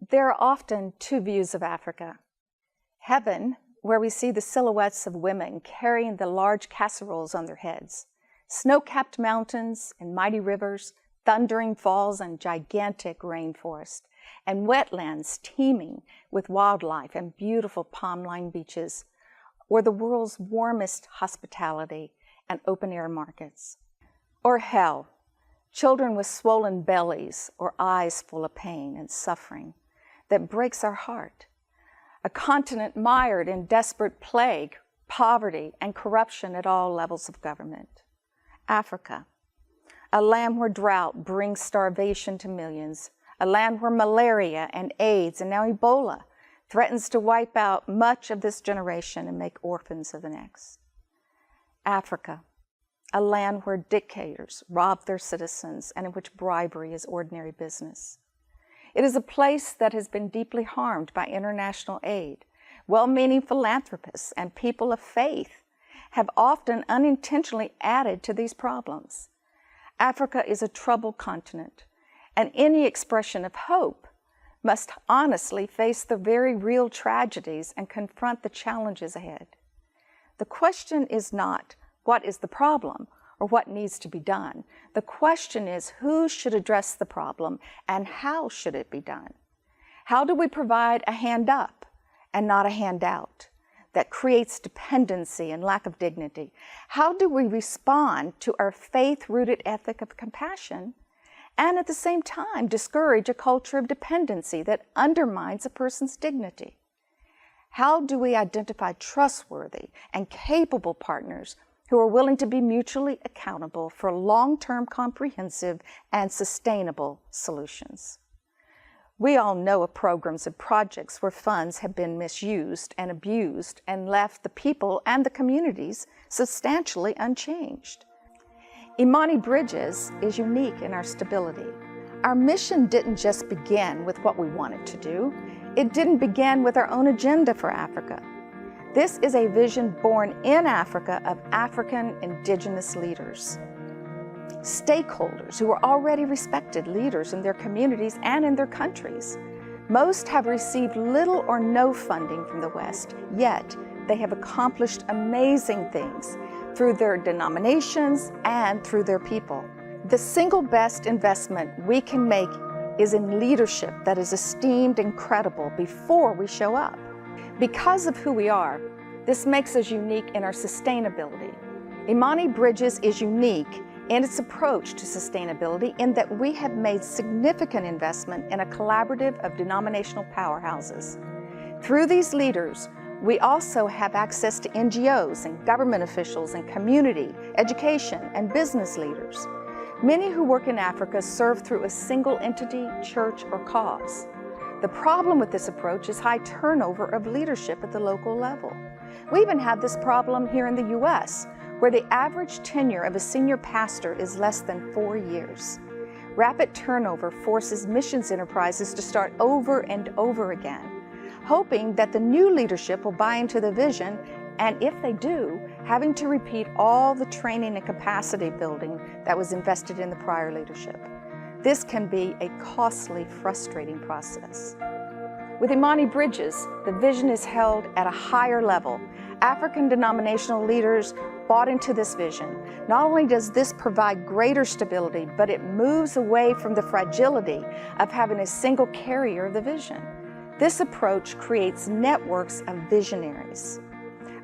There are often two views of Africa. Heaven, where we see the silhouettes of women carrying the large casseroles on their heads, snow-capped mountains and mighty rivers, thundering falls and gigantic rainforest, and wetlands teeming with wildlife and beautiful palm-lined beaches, or the world's warmest hospitality and open-air markets. Or hell, children with swollen bellies or eyes full of pain and suffering that breaks our heart. A continent mired in desperate plague, poverty, and corruption at all levels of government. Africa, a land where drought brings starvation to millions, a land where malaria and AIDS and now Ebola threatens to wipe out much of this generation and make orphans of the next. Africa, a land where dictators rob their citizens and in which bribery is ordinary business. It is a place that has been deeply harmed by international aid. Well-meaning philanthropists and people of faith have often unintentionally added to these problems. Africa is a troubled continent, and any expression of hope must honestly face the very real tragedies and confront the challenges ahead. The question is not, what is the problem or what needs to be done? The question is, who should address the problem and how should it be done? How do we provide a hand up and not a handout that creates dependency and lack of dignity? How do we respond to our faith-rooted ethic of compassion and at the same time discourage a culture of dependency that undermines a person's dignity? How do we identify trustworthy and capable partners who are willing to be mutually accountable for long-term comprehensive and sustainable solutions? We all know of programs and projects where funds have been misused and abused and left the people and the communities substantially unchanged. Imani Bridges is unique in our stability. Our mission didn't just begin with what we wanted to do. It didn't begin with our own agenda for Africa. This is a vision born in Africa of African indigenous leaders, stakeholders who are already respected leaders in their communities and in their countries. Most have received little or no funding from the West, yet they have accomplished amazing things through their denominations and through their people. The single best investment we can make is in leadership that is esteemed and credible before we show up. Because of who we are, this makes us unique in our sustainability. Imani Bridges is unique in its approach to sustainability in that we have made significant investment in a collaborative of denominational powerhouses. Through these leaders, we also have access to NGOs and government officials and community, education, and business leaders. Many who work in Africa serve through a single entity, church, or cause. The problem with this approach is high turnover of leadership at the local level. We even have this problem here in the US, where the average tenure of a senior pastor is less than 4 years. Rapid turnover forces missions enterprises to start over and over again, hoping that the new leadership will buy into the vision, and if they do, having to repeat all the training and capacity building that was invested in the prior leadership. This can be a costly, frustrating process. With Imani Bridges, the vision is held at a higher level. African denominational leaders bought into this vision. Not only does this provide greater stability, but it moves away from the fragility of having a single carrier of the vision. This approach creates networks of visionaries.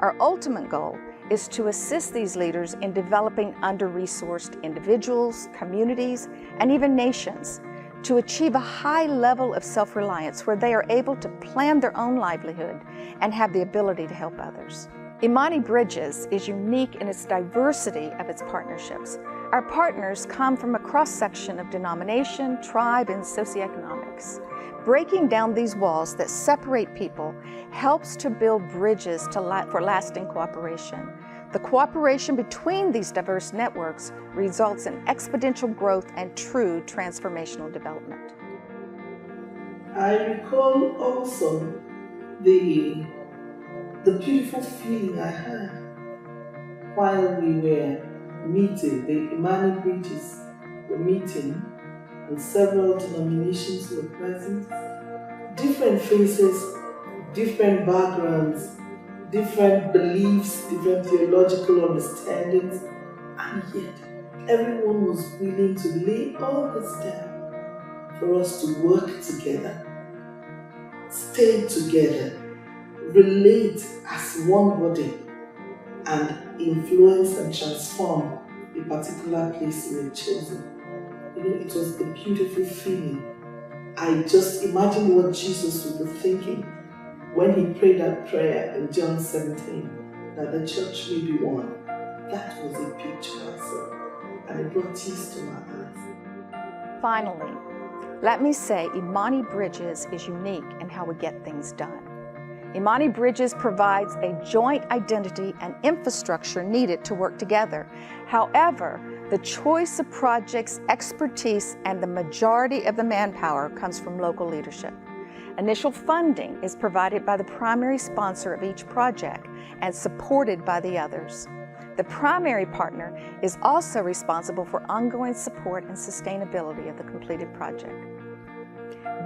Our ultimate goal is to assist these leaders in developing under-resourced individuals, communities, and even nations to achieve a high level of self-reliance where they are able to plan their own livelihood and have the ability to help others. Imani Bridges is unique in its diversity of its partnerships. Our partners come from a cross-section of denomination, tribe, and socioeconomics. Breaking down these walls that separate people helps to build bridges for lasting cooperation. The cooperation between these diverse networks results in exponential growth and true transformational development. I recall also the beautiful feeling I had while we were meeting, the Imani Bridges were meeting, and several denominations were present. different faces, different backgrounds, different beliefs, different theological understandings, and yet everyone was willing to lay all this down for us to work together, stay together, relate as one body, and influence and transform a particular place we had chosen. It was a beautiful feeling. I just imagine what Jesus would be thinking when he prayed that prayer in John 17, that the church may be one. That was a picture I saw, and it brought tears to my eyes. Finally, let me say Imani Bridges is unique in how we get things done. Imani Bridges provides a joint identity and infrastructure needed to work together. However, the choice of projects, expertise, and the majority of the manpower comes from local leadership. Initial funding is provided by the primary sponsor of each project and supported by the others. The primary partner is also responsible for ongoing support and sustainability of the completed project.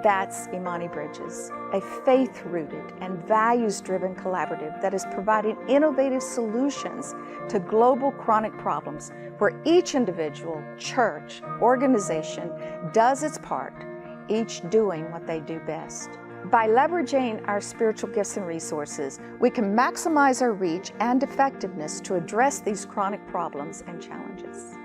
That's Imani Bridges, a faith-rooted and values-driven collaborative that is providing innovative solutions to global chronic problems where each individual, church, organization does its part, each doing what they do best. By leveraging our spiritual gifts and resources, we can maximize our reach and effectiveness to address these chronic problems and challenges.